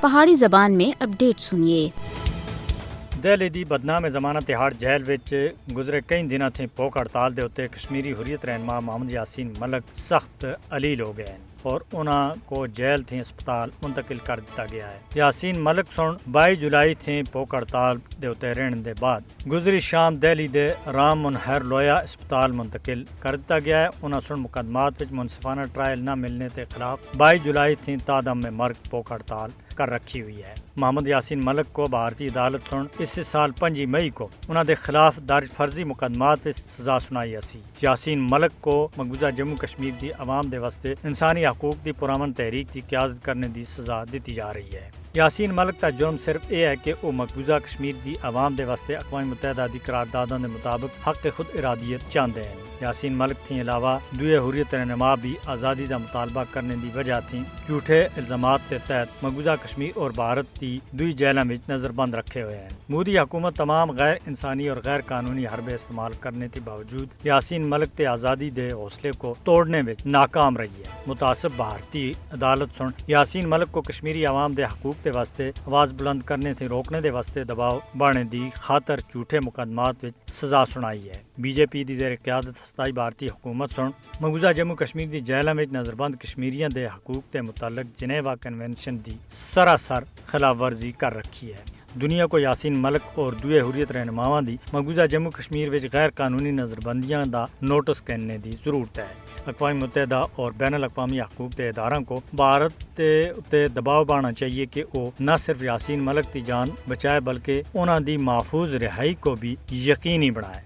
پہاڑی زبان میں اپڈیٹ سنیے۔ دہلی دی بدنام ضمانت ہاڑ جیل وچ گزرے کئی دنوں تھی بھوک ہڑتال دے اتنے کشمیری حریت رہنما محمد یاسین ملک سخت علیل ہو گئے ہیں اور انہاں کو جیل تھی اسپتال منتقل کر دتا گیا ہے۔ یاسین ملک سن 22 جولائی تھی بھوک ہڑتال دے اتنے رہن دے بعد گزری شام دہلی دے رام منہر لویا اسپتال منتقل کر دتا گیا ہے۔ انہاں سن مقدمات وچ منصفانہ ٹرائل نہ ملنے کے خلاف 22 جولائی تھی تادم میں مرگ بھوک ہڑتال کر رکھی ہوئی ہے۔ محمد یاسین ملک کو بھارتی عدالت سن اس سال 5 مئی کو انہوں دے خلاف درج فرضی مقدمات وچ سزا سنائی اسی۔ یاسین ملک کو مقبوضہ جموں کشمیر دی عوام دے واسطے انسانی حقوق دی پرامن تحریک کی قیادت کرنے دی سزا دیتی جا رہی ہے۔ یاسین ملک کا جرم صرف یہ ہے کہ وہ مقبوضہ کشمیر دی عوام دے واسطے اقوام متحدہ دی قراردادوں دے مطابق حق خود ارادیت چاہتے ہیں۔ یاسین ملک تھی علاوہ دوئے حریت رہنما بھی آزادی دا مطالبہ کرنے دی وجہ تھی جھوٹے الزامات کے تحت مقبوضہ کشمیر اور بھارت دی دوئی جیلوں میں نظر بند رکھے ہوئے ہیں۔ مودی حکومت تمام غیر انسانی اور غیر قانونی حربے استعمال کرنے کے باوجود یاسین ملک تے آزادی دے حوصلے کو توڑنے میں ناکام رہی ہے۔ متعصب بھارتی عدالت سن یاسین ملک کو کشمیری عوام دے حقوق دے واسطے آواز بلند کرنے تھی روکنے دے واسطے دباؤ بڑھنے دی خاطر جھوٹے مقدمات وچ سزا سنائی ہے۔ بی جے پی دی زیر قیادت ستائی بھارتی حکومت سن مقبوضہ جموں کشمیر دی جیلوں میں نظر بند کشمیریاں دے حقوق کے متعلق جنیوا کنونشن دی سراسر خلاف ورزی کر رکھی ہے۔ دنیا کو یاسین ملک اور دوئے حریت رہنماواں دی مقبوضہ جموں کشمیر وچ غیر قانونی نظر بندیاں دا نوٹس کرنے دی ضرورت ہے۔ اقوام متحدہ اور بین الاقوامی حقوق کے اداروں کو بھارت تے دباؤ بڑھنا چاہیے کہ وہ نہ صرف یاسین ملک کی جان بچائے بلکہ انہاں دی محفوظ رہائی کو بھی یقینی بنائے۔